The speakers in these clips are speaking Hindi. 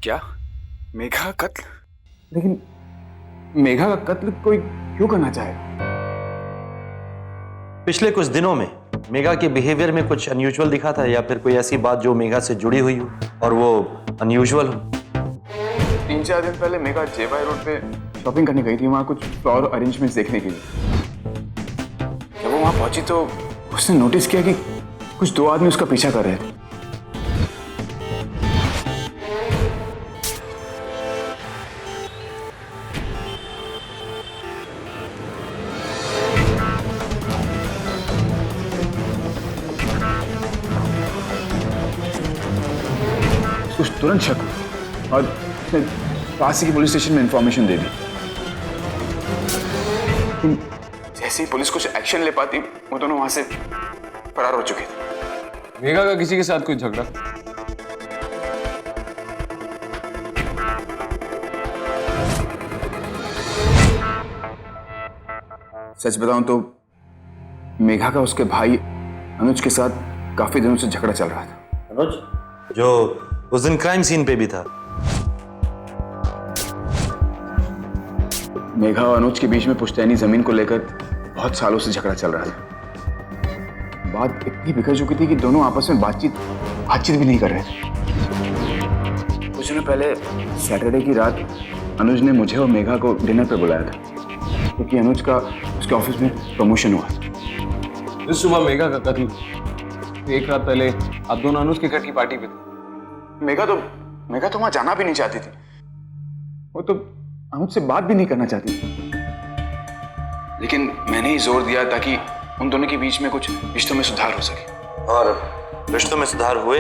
क्या? मेघा का कत्ल? लेकिन मेघा का कत्ल कोई क्यों करना चाहे? पिछले कुछ दिनों में मेघा के बिहेवियर में कुछ अनयूजुअल दिखा था, या फिर कोई ऐसी बात जो मेघा से जुड़ी हुई हो और वो अनयूजुअल हो। 3-4 दिन पहले मेघा जेवाई रोड पे शॉपिंग करने गई थी, वहाँ कुछ फ्लावर अरेंजमेंट्स देखने के लिए। जब वो वहाँ पहुंची तो उसने नोटिस किया कि कुछ 2 आदमी उसका पीछा कर रहे थे। कुछ तुरंत शक हुआ और उसने पास ही पुलिस स्टेशन में इंफॉर्मेशन दे दी। जैसे ही पुलिस कुछ एक्शन ले पाती, वो दोनों वहां से फरार हो चुके थे। मेघा का किसी के साथ कोई झगड़ा? सच बताऊं तो मेघा का उसके भाई अनुज के साथ काफी दिनों से झगड़ा चल रहा था। अनुज जो उस दिन क्राइम सीन पे भी था। मेघा और अनुज के बीच में पुश्तैनी जमीन को लेकर बहुत सालों से झगड़ा चल रहा था। बात इतनी बिखर चुकी थी कि दोनों आपस में बातचीत भी नहीं कर रहे थे। कुछ दिनों पहले सैटरडे की रात अनुज ने मुझे और मेघा को डिनर पे बुलाया था, क्योंकि अनुज का उसके ऑफिस में प्रमोशन हुआ था। इस सुबह मेघा का कत्ल, एक रात पहले आप दोनों अनुज के घर की पार्टी पे थे। मेघा तो वहां जाना भी नहीं चाहती थी। वो तो अनुज से बात भी नहीं करना चाहती थी। लेकिन मैंने ही जोर दिया ताकि उन दोनों के बीच में कुछ रिश्तों में सुधार हो सके। और रिश्तों में सुधार हुए।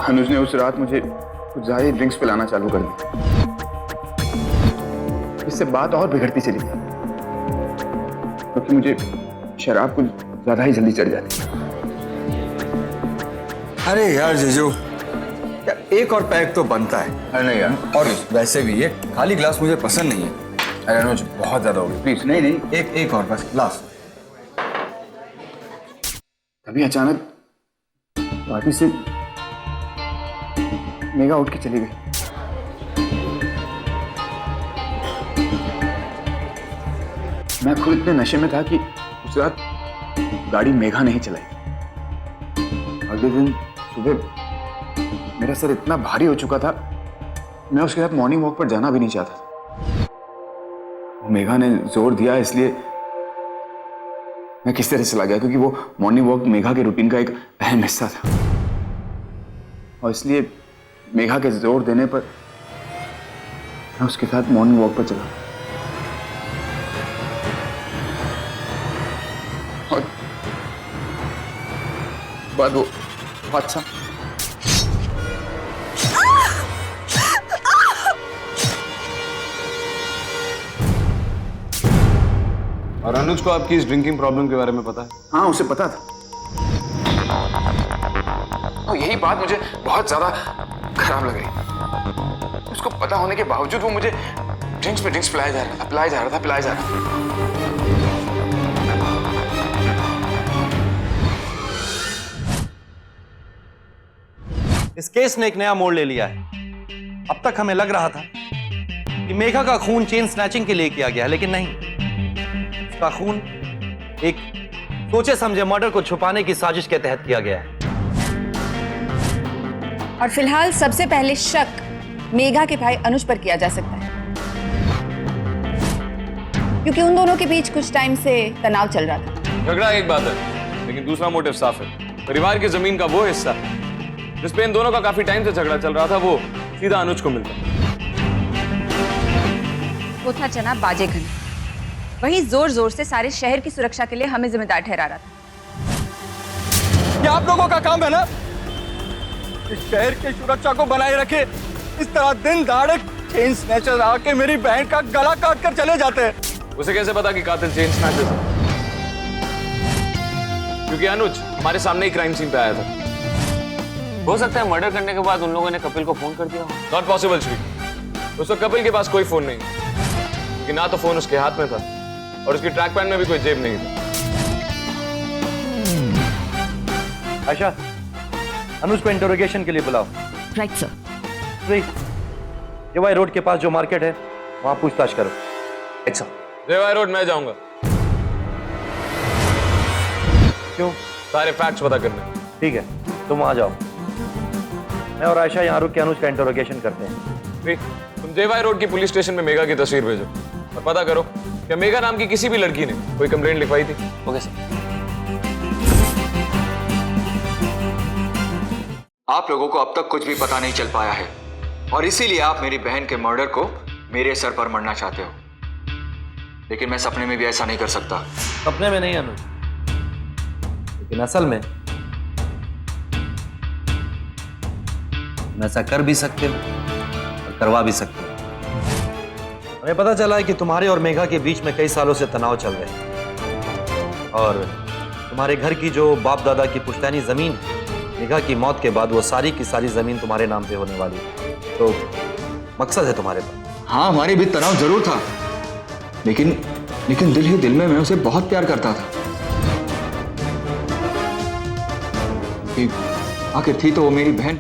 अनुज ने उस रात मुझे कुछ ज्यादा ड्रिंक्स पिलाना चालू कर दिया। इससे बात और बिगड़ती चली गई, क्योंकि मुझे शराब कुछ ज्यादा ही जल्दी चढ़ जाती। अरे यार जीजू, यार एक और पैक तो बनता है। अरे नहीं यार, और वैसे भी ये खाली ग्लास मुझे पसंद नहीं है। अरे अनुज बहुत ज्यादा हो गया, प्लीज। नहीं, एक और बस ग्लास। तभी अचानक पार्टी से मेघा उठ के चली गई। मैं खुद इतने नशे में था कि उस रात गाड़ी मेघा नहीं चलाई। अगले दिन सुबह मेरा सर इतना भारी हो चुका था, मैं उसके साथ मॉर्निंग वॉक पर जाना भी नहीं चाहता था। वो मेघा ने जोर दिया, इसलिए मैं किस तरह चला गया, क्योंकि वो मॉर्निंग वॉक मेघा के रूटीन का एक अहम हिस्सा था। और इसलिए मेघा के जोर देने पर मैं उसके साथ मॉर्निंग वॉक पर चला। और बाद वो हादसा। और अनुज को आपकी इस ड्रिंकिंग प्रॉब्लम के बारे में पता है? हाँ, उसे पता था। और यही बात मुझे बहुत ज्यादा खराब लग रही। उसको पता होने के बावजूद वो मुझे ड्रिंक्स पे ड्रिंक्स पिलाया जा रहा था। इस केस ने एक नया मोड़ ले लिया है। अब तक हमें लग रहा था कि मेघा का खून चेन स्नैचिंग के लिए किया गया है, लेकिन नहीं। उसका खून एक सोचे समझे मर्डर को छुपाने की साजिश के तहत किया गया है। और फिलहाल सबसे पहले शक मेघा के भाई अनुज पर किया जा सकता है, क्योंकि उन दोनों के बीच कुछ टाइम से तनाव चल रहा था। झगड़ा एक बात है, लेकिन दूसरा मोटिव साफ है। परिवार की जमीन का वो हिस्सा जिस पे इन दोनों का काफी टाइम से झगड़ा चल रहा था, वो सीधा अनुज को मिलता। वो था चना बाजेगन, वही जोर जोर से सारे शहर की सुरक्षा के लिए हमें जिम्मेदार ठहरा रहा था। ये आप लोगों का काम है ना, इस शहर की सुरक्षा को बनाए रखे। इस तरह दिन दहाड़े चेन स्नैचर आके मेरी बहन का गला काट कर चले जाते हैं। उसे कैसे पता कि कातिल चेन स्नैचर है? क्योंकि अनुज हमारे सामने ही क्राइम सीन पे आया था। हो सकता है मर्डर करने के बाद उन लोगों ने कपिल को फोन कर दिया हो। नॉट पॉसिबल श्री, उस वक्त कपिल के पास कोई फोन नहीं, कि ना तो फोन उसके हाथ में था और उसकी ट्रैक पैड में भी कोई जेब नहीं था। आयशा, अनुज को इंटरोगेशन के लिए बुलाओ। Right sir. Shri, JY road के पास जो मार्केट है वहां पूछताछ करो। अच्छा जेवाई रोड मैं जाऊंगा। क्यों? सारे फैक्ट्स पता करने। ठीक है, तुम वहां जाओ। मैं और आयशा यहाँ रुक के अनुज का इंटरोगेशन करते हैं। ठीक, तुम जेवाई रोड की पुलिस स्टेशन में मेघा की तस्वीर भेजो और पता करो कि मेघा नाम की किसी भी लड़की ने कोई कंप्लेंट लिखवाई थी। Okay sir. आप लोगों को अब तक कुछ भी पता नहीं चल पाया है और इसीलिए आप मेरी बहन के मर्डर को मेरे सर पर मरना चाहते हो, लेकिन मैं सपने में भी ऐसा नहीं कर सकता। सपने में नहीं अनुज, लेकिन असल में तुम ऐसा कर भी सकते हो और करवा भी सकते हो। हमें पता चला है कि तुम्हारे और मेघा के बीच में कई सालों से तनाव चल रहे हैं और तुम्हारे घर की जो बाप दादा की पुश्तैनी जमीन है, मेघा की मौत के बाद वो सारी की सारी जमीन तुम्हारे नाम पे होने वाली है। तो मकसद है तुम्हारे पास। हाँ, हमारे भी तनाव जरूर था, लेकिन दिल ही दिल में मैं उसे बहुत प्यार करता था। आखिर थी तो वो मेरी बहन,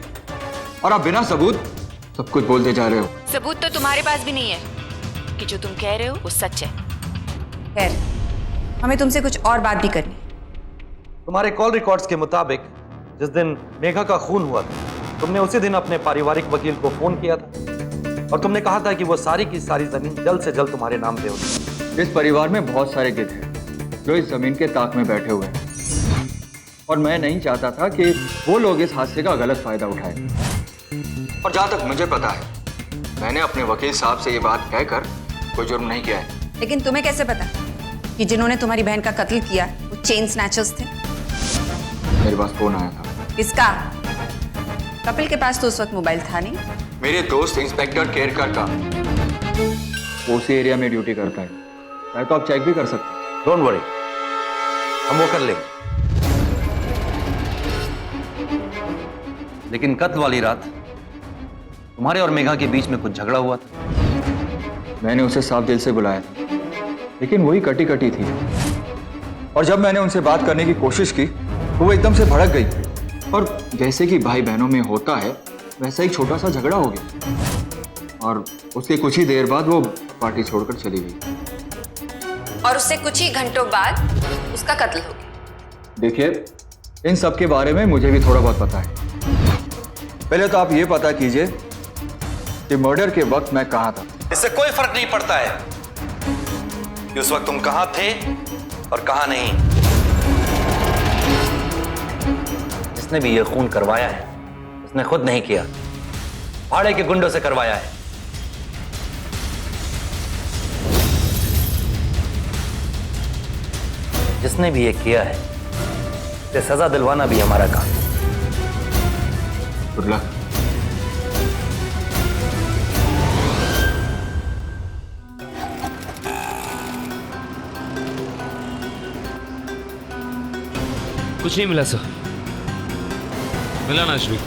और आप बिना सबूत सब कुछ बोलते जा रहे हो। सबूत तो तुम्हारे पास भी नहीं है कि जो तुम कह रहे हो वो सच है। खैर, हमें तुमसे कुछ और बात भी करनी। तुम्हारे कॉल रिकॉर्ड्स के मुताबिक जिस दिन मेघा का खून हुआ था, तुमने उसी दिन अपने पारिवारिक वकील को फोन किया था और तुमने कहा था कि वो सारी की सारी जमीन जल्द से जल्द तुम्हारे नाम पे होगी। इस परिवार में बहुत सारे गिद्ध हैं जो इस जमीन के ताक में बैठे हुए हैं और मैं नहीं चाहता था कि वो लोग इस हादसे का गलत फायदा उठाएं। और जहां तक मुझे पता है, मैंने अपने वकील साहब से ये बात कहकर कोई जुर्म नहीं किया है। लेकिन तुम्हें कैसे पता कि जिन्होंने तुम्हारी बहन का कत्ल किया वो चेन स्नैचर्स थे? मेरे पास फोन आया था। किसका? कपिल के पास तो उस वक्त मोबाइल था नहीं। मेरे दोस्त इंस्पेक्टर केरकर का, वो उसी एरिया में ड्यूटी करता है। चाहे तो आप चेक भी कर सकते हैं। डोंट वरी, हम वो कर लेंगे। लेकिन कत्ल वाली रात तुम्हारे और मेघा के बीच में कुछ झगड़ा हुआ था। मैंने उसे साफ दिल से बुलाया था, लेकिन वही कटी कटी थी। और जब मैंने उनसे बात करने की कोशिश की तो वो एकदम से भड़क गई और जैसे कि भाई बहनों में होता है वैसा ही छोटा सा झगड़ा हो गया और उसके कुछ ही देर बाद वो पार्टी छोड़कर चली गई। और उससे कुछ ही घंटों बाद उसका कत्ल हो गया। देखिए, इन सब के बारे में मुझे भी थोड़ा बहुत पता है। पहले तो आप ये पता कीजिए कि मर्डर के वक्त मैं कहाँ था। इससे कोई फर्क नहीं पड़ता है कि उस वक्त तुम कहां थे और कहां नहीं। जिसने भी ये खून करवाया है उसने खुद नहीं किया, भाड़े के गुंडों से करवाया है। जिसने भी ये किया है उसे सजा दिलवाना भी हमारा काम है। Good luck. कुछ नहीं मिला सर। मिला ना श्री?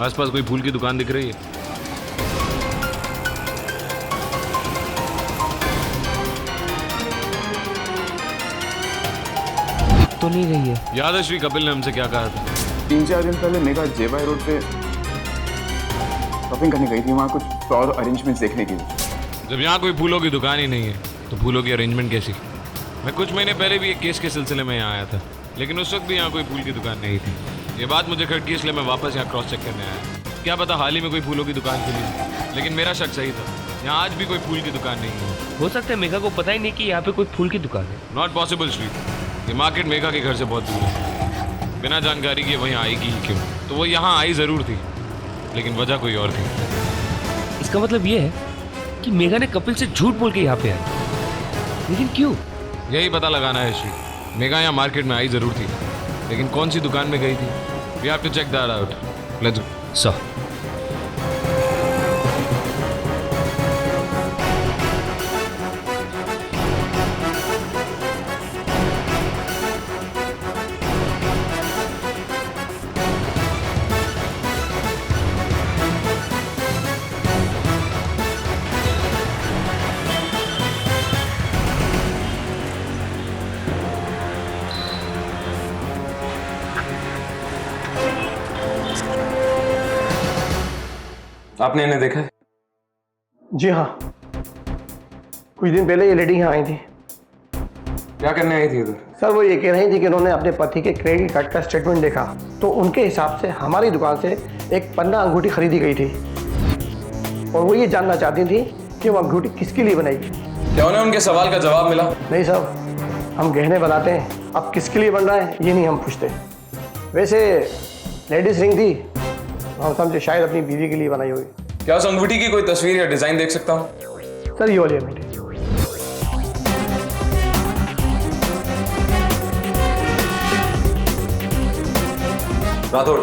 आसपास कोई फूल की दुकान दिख रही है? तो नहीं रही है। याद है श्री, कपिल ने हमसे क्या कहा था? 3-4 दिन पहले मेघा जेवाई रोड पे शॉपिंग करने गई थी, वहाँ कुछ और अरेंजमेंट्स देखने की। जब यहाँ कोई फूलों की दुकान ही नहीं है तो फूलों की अरेंजमेंट कैसी? मैं कुछ महीने पहले भी एक केस के सिलसिले में यहाँ आया था, लेकिन उस वक्त भी यहाँ कोई फूल की दुकान नहीं थी। ये बात मुझे खटकी, इसलिए मैं वापस यहाँ क्रॉस चेक करने आया। क्या पता हाल ही में कोई फूलों की दुकान खुली, लेकिन मेरा शक सही था। यहाँ आज भी कोई फूल की दुकान नहीं है। हो सकता है मेघा को पता ही नहीं कि यहाँ पे कोई फूल की दुकान है। नॉट पॉसिबल श्री, ये मार्केट मेघा के घर से बहुत दूर है। बिना जानकारी के वहीं आएगी ही क्यों? तो वो यहाँ आई ज़रूर थी, लेकिन वजह कोई और थी। इसका मतलब ये है कि मेघा ने कपिल से झूठ बोल के यहाँ पे आई, लेकिन क्यों? यही पता लगाना है श्री। मेघा यहाँ मार्केट में आई ज़रूर थी, लेकिन कौन सी दुकान में गई थी? We have to check that out. Let's go. Sir, आपने इन्हें देखा है? जी हाँ, कुछ दिन पहले ये लेडी यहाँ आई थी। क्या करने आई थी इधर? सर वो ये कह रही थी कि उन्होंने अपने पति के क्रेडिट कार्ड का स्टेटमेंट देखा तो उनके हिसाब से हमारी दुकान से एक पन्ना अंगूठी खरीदी गई थी और वो ये जानना चाहती थी कि वो अंगूठी किसके लिए बनाई। क्या उन्हें उनके सवाल का जवाब मिला? नहीं साहब, हम गहने बनाते हैं, अब किसके लिए बन रहा है ये नहीं हम पूछते। वैसे लेडीज रिंग थी, हम समझे शायद अपनी बीवी के लिए बनाई होगी। क्या उस अंगूठी की कोई तस्वीर या डिजाइन देख सकता हूँ? सर ये वाली अंगूठी। राठौड़,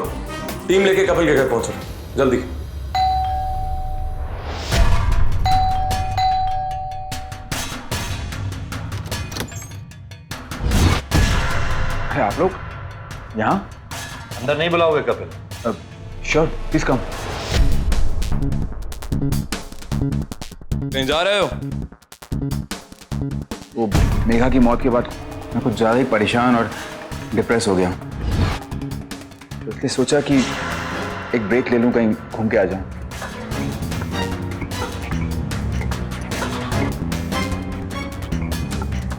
टीम लेके कपिल के घर पहुंचो जल्दी। अरे आप लोग यहाँ? अंदर नहीं बुलाओगे कपिल? Sure, please come. कहीं जा रहे हो? वो मेघा की मौत के बाद मैं कुछ ज्यादा ही परेशान और डिप्रेस हो गया, तो इसलिए सोचा कि एक ब्रेक ले लूं, कहीं घूम के आ जाऊं।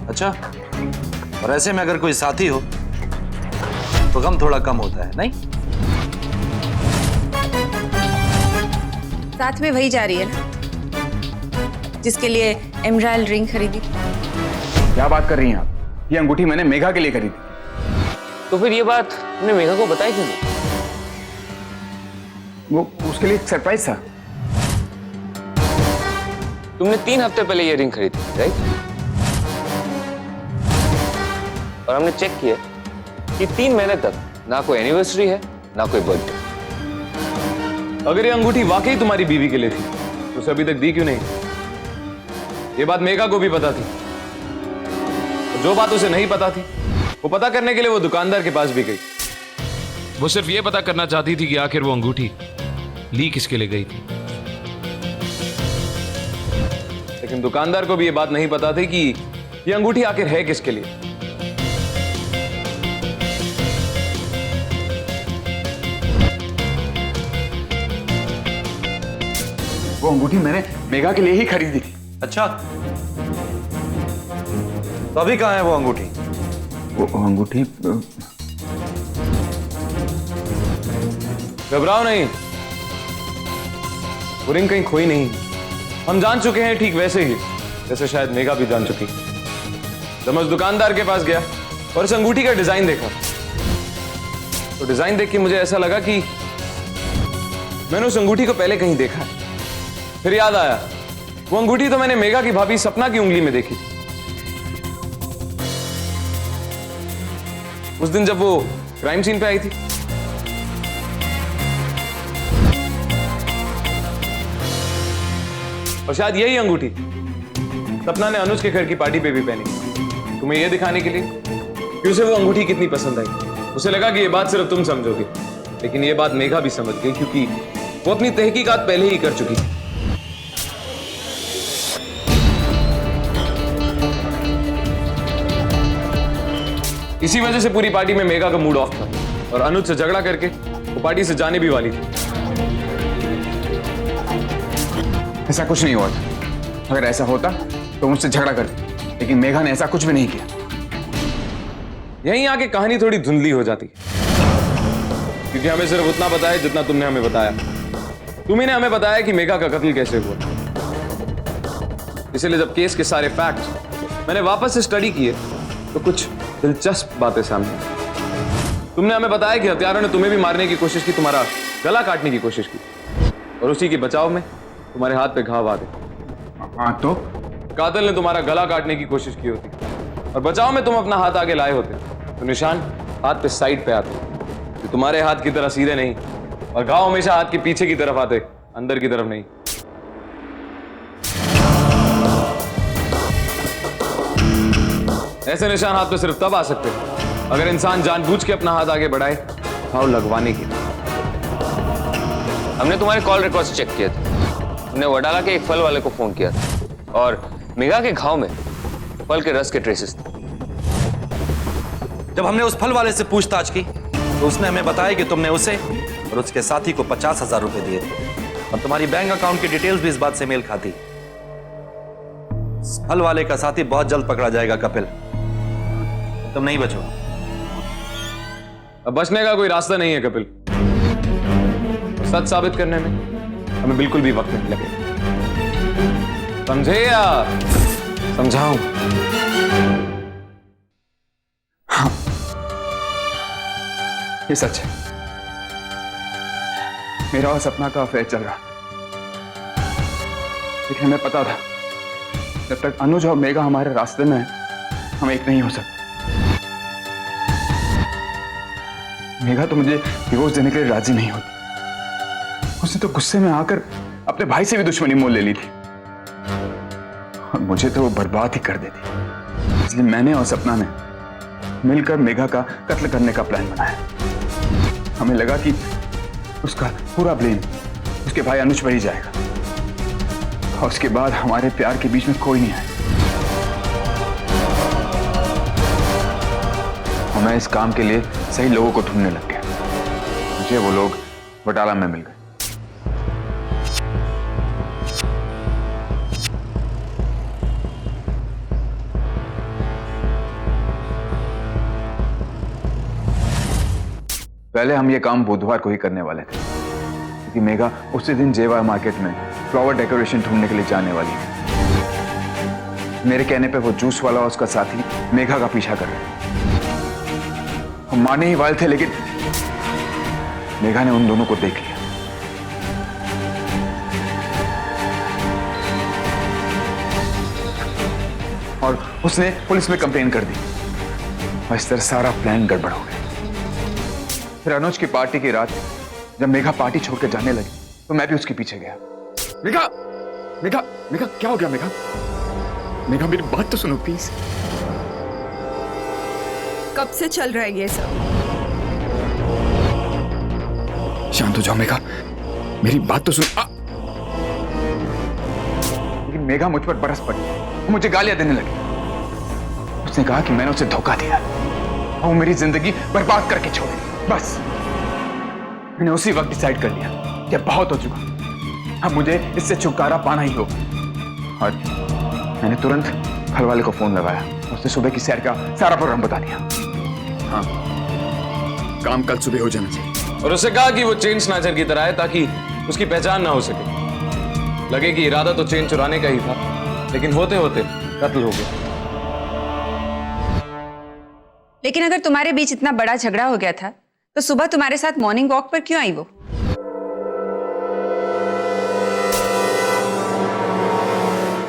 अच्छा, और ऐसे में अगर कोई साथी हो तो गम थोड़ा कम होता है, नहीं? साथ में वही जा रही है ना जिसके लिए एमराल्ड रिंग खरीदी। क्या बात कर रही हैं आप? ये अंगूठी मैंने मेघा के लिए खरीदी। तो फिर ये बात तुमने मेघा को बताई क्यों नहीं? वो उसके लिए एक सरप्राइज था। तुमने 3 हफ्ते पहले ये रिंग खरीदी, राइट? और हमने चेक किया कि 3 महीने तक ना कोई एनिवर्सरी है ना कोई बर्थडे। अगर ये अंगूठी वाकई तुम्हारी बीवी के लिए थी तो उसे अभी तक दी क्यों नहीं? ये बात मेघा को भी पता थी, और जो बात उसे नहीं पता थी वो पता करने के लिए वो दुकानदार के पास भी गई। वो सिर्फ ये पता करना चाहती थी कि आखिर वो अंगूठी ली किसके लिए गई थी। लेकिन दुकानदार को भी ये बात नहीं पता थी कि ये अंगूठी आखिर है किसके लिए। वो अंगूठी मैंने मेघा के लिए ही खरीदी थी। अच्छा, तो अभी कहाँ है वो अंगूठी? वो अंगूठी घबराओ नहीं, वो रिंग कहीं खोई नहीं। हम जान चुके हैं ठीक वैसे ही जैसे शायद मेघा भी जान चुकी। जब मैं उस दुकानदार के पास गया और इस अंगूठी का डिजाइन देखा तो डिजाइन देख के मुझे ऐसा लगा कि मैंने उस अंगूठी को पहले कहीं देखा है। फिर याद आया, वो अंगूठी तो मैंने मेघा की भाभी सपना की उंगली में देखी थी उस दिन जब वो क्राइम सीन पे आई थी। और शायद यही अंगूठी सपना ने अनुज के घर की पार्टी पे भी पहनी, तुम्हें यह दिखाने के लिए कि उसे वो अंगूठी कितनी पसंद आई। उसे लगा कि ये बात सिर्फ तुम समझोगे, लेकिन ये बात मेघा भी समझ गई क्योंकि वो अपनी तहकीकात पहले ही कर चुकी थी। इसी वजह से पूरी पार्टी में मेघा का मूड ऑफ था और अनुज से झगड़ा करके वो पार्टी से जाने भी वाली थी। ऐसा कुछ नहीं हुआ था। अगर ऐसा होता तो मुझसे झगड़ा करती, लेकिन मेघा ने ऐसा कुछ भी नहीं किया। यहीं आके कहानी थोड़ी धुंधली हो जाती है क्योंकि हमें सिर्फ उतना पता है जितना तुमने हमें बताया। तुम्ही ने हमें बताया कि मेघा का कत्ल कैसे हुआ, इसलिए जब केस के सारे फैक्ट्स मैंने वापस से स्टडी किए तो कुछ दिलचस्प बातें सामने आई। तुमने हमें बताया कि हत्यारों ने तुम्हें भी मारने की कोशिश की, तुम्हारा गला काटने की कोशिश की और उसी के बचाव में तुम्हारे हाथ पे घाव आ गए। हाँ तो कातिल ने तुम्हारा गला काटने की कोशिश की होती और बचाव में तुम अपना हाथ आगे लाए होते तो निशान हाथ पे साइड पे आते, तो तुम्हारे हाथ की तरह सीधे नहीं, और घाव हमेशा हाथ के पीछे की तरफ आते, अंदर की तरफ नहीं। ऐसे निशान हाथ पे सिर्फ तब आ सकते हैं अगर इंसान जानबूझ के अपना हाथ आगे बढ़ाए घाव लगवाने के लिए। हमने तुम्हारे कॉल रिकॉर्ड्स चेक किए थे। हमने वडाला के एक फल वाले को फोन किया था और मेघा के घाव में फल के रस के ट्रेसेस थे। जब हमने उस फल वाले से पूछताछ की तो उसने हमें बताया कि तुमने उसे और उसके साथी को 50,000 रुपए दिए थे और तुम्हारी बैंक अकाउंट की डिटेल्स भी इस बात से मेल खाती। इस फल वाले का साथी बहुत जल्द पकड़ा जाएगा कपिल, तुम नहीं बचो। अब बचने का कोई रास्ता नहीं है कपिल। सच साबित करने में हमें बिल्कुल भी वक्त नहीं लगेगा, समझे या समझाऊं? हाँ, ये सच है। मेरा और सपना का अफेयर चल रहा, लेकिन हमें पता था जब तक अनुज और मेघा हमारे रास्ते में है, हम एक नहीं हो सकते। मेघा तो मुझे डिवोर्स देने के लिए राजी नहीं होती। उसने तो गुस्से में आकर अपने भाई से भी दुश्मनी मोल ले ली थी और मुझे तो वो बर्बाद ही कर देती। इसलिए मैंने और सपना ने मिलकर मेघा का कत्ल करने का प्लान बनाया। हमें लगा कि उसका पूरा ब्लेम उसके भाई अनुज पर ही जाएगा और उसके बाद हमारे प्यार के बीच में कोई नहीं आएगा। और मैं इस काम के लिए सही लोगों को ढूंढने लग गया। मुझे वो लोग बटाला में मिल गए। पहले हम ये काम बुधवार को ही करने वाले थे, क्योंकि मेघा उसी दिन जेवा मार्केट में फ्लावर डेकोरेशन ढूंढने के लिए जाने वाली थी। मेरे कहने पे वो जूस वाला और उसका साथी मेघा का पीछा कर रहे थे। हम मारने ही वाले थे, लेकिन मेघा ने उन दोनों को देख लिया। और उसने पुलिस में कंप्लेन कर दी और इस तरह सारा प्लान गड़बड़ हो गया। फिर अनुज की पार्टी की रात जब मेघा पार्टी छोड़कर जाने लगी तो मैं भी उसके पीछे गया। मेघा, मेघा, मेघा, क्या हो गया मेघा? मेघा मेरी बात तो सुनो प्लीज। कब से चल रहा है ये सब? शांत हो जाओ मेघा, मेरी बात तो सुन। लेकिन मेघा मुझ पर बरस पड़ी, वो मुझे गालियां देने लगी। उसने कहा कि मैंने उसे धोखा दिया और वो मेरी जिंदगी बर्बाद करके छोड़ी। बस मैंने उसी वक्त डिसाइड कर लिया कि अब बहुत हो चुका, अब मुझे इससे छुटकारा पाना ही होगा। और मैंने तुरंत फल वाले को फोन लगाया। उसने सुबह की सैर का सारा प्रोग्राम बता दिया। हाँ, काम कल सुबह हो जाना चाहिए। और उससे कहा कि वो चेन स्नैचर की तरह है ताकि उसकी पहचान ना हो सके। लगे कि इरादा तो चेन चुराने का ही था, लेकिन होते होते कत्ल हो गया। लेकिन अगर तुम्हारे बीच इतना बड़ा झगड़ा हो गया था तो सुबह तुम्हारे साथ मॉर्निंग वॉक पर क्यों आई वो?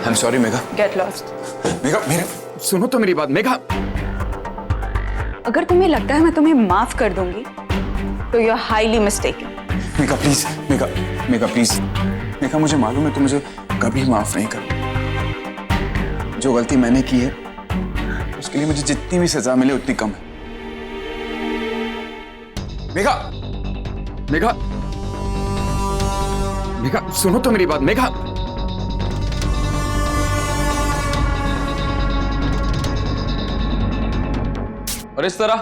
I am sorry Megha. Get lost. Megha, मेरे सुनो तो मेरी बात। मेघा, अगर तुम्हें लगता है मैं तुम्हें माफ कर दूंगी तो you are highly mistaken. Megha please, Megha, Megha please. Megha मुझे मालूम है तुम मुझे कभी माफ नहीं कर। जो गलती मैंने की है उसके लिए मुझे जितनी भी सजा मिले उतनी कम है। मेघा, मेघा, मेघा सुनो तो मेरी बात। मेघा, और इस तरह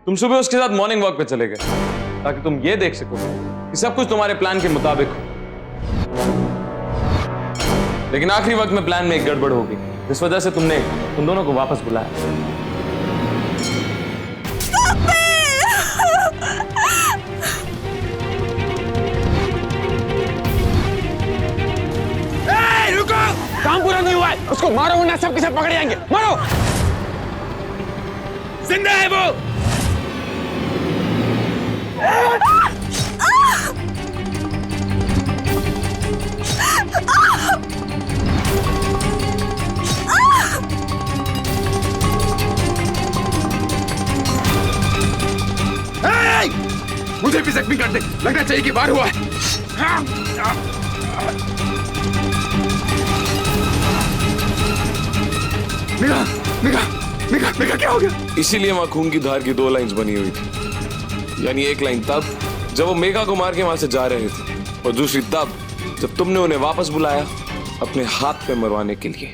तुम सुबह उसके साथ मॉर्निंग वॉक पे चले गए ताकि तुम ये देख सको कि सब कुछ तुम्हारे प्लान के मुताबिक हो। लेकिन आखिरी वक्त में प्लान में एक गड़बड़ हो गई, जिस वजह से तुमने उन दोनों को वापस बुलाया। काम पूरा नहीं हुआ है, उसको मारो वरना सबके सब पकड़े जाएंगे। मारो। जिंदा है वो। मुझे भी जख्मी कर दे, लगना चाहिए कि बाहर हुआ है। मेघा, मेघा, मेघा, मेघा क्या हो गया? इसीलिए वहां खून की धार की 2 लाइंस बनी हुई थी। यानी एक लाइन तब जब वो मेघा को मार के वहां से जा रहे थे, और दूसरी तब जब तुमने उन्हें वापस बुलाया अपने हाथ पे मरवाने के लिए।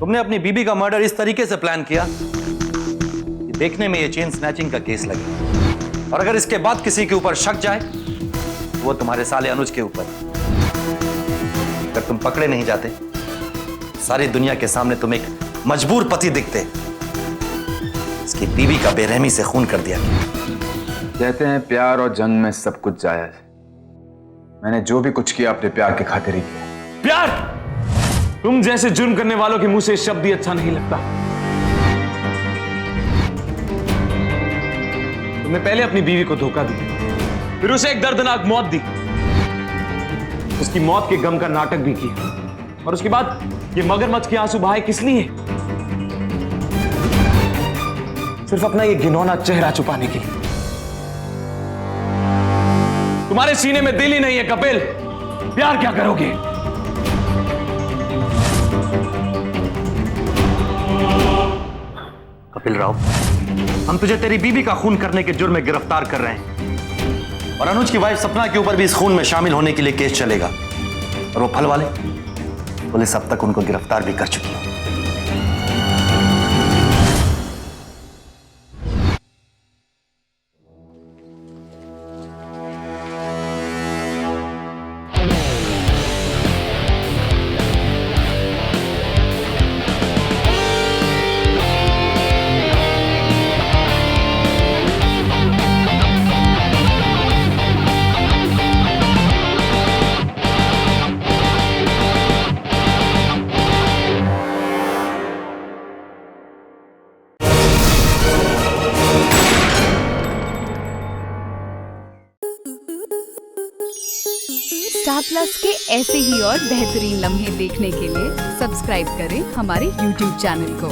तुमने अपनी बीबी का मर्डर इस तरीके से प्लान किया कि देखने में ये चेन स्नैचिंग का केस लगे, और अगर इसके बाद किसी के ऊपर शक जाए तो वो तुम्हारे साले अनुज के ऊपर। तुम पकड़े नहीं जाते, सारी दुनिया के सामने तुम एक मजबूर पति दिखते। इसकी बीवी का बेरहमी से खून कर दिया। कहते हैं प्यार और जंग में सब कुछ जायज। मैंने जो भी कुछ किया अपने प्यार के खातिर ही किया। प्यार? तुम जैसे जुर्म करने वालों के मुंह से शब्द ही अच्छा नहीं लगता। तुमने पहले अपनी बीवी को धोखा दिया, फिर उसे एक दर्दनाक मौत दी, उसकी मौत के गम का नाटक भी किया, और उसके बाद ये मगरमच्छ के आंसू बहाए किस लिए? सिर्फ अपना ये घिनौना चेहरा छुपाने के लिए। तुम्हारे सीने में दिल ही नहीं है कपिल, प्यार क्या करोगे? कपिल राव, हम तुझे तेरी बीवी का खून करने के जुर्म में गिरफ्तार कर रहे हैं, और अनुज की वाइफ सपना के ऊपर भी इस खून में शामिल होने के लिए केस चलेगा। और वो फल वाले, पुलिस अब तक उनको गिरफ्तार भी कर चुकी है। स्टार प्लस के ऐसे ही और बेहतरीन लम्हे देखने के लिए सब्सक्राइब करें हमारे YouTube चैनल को।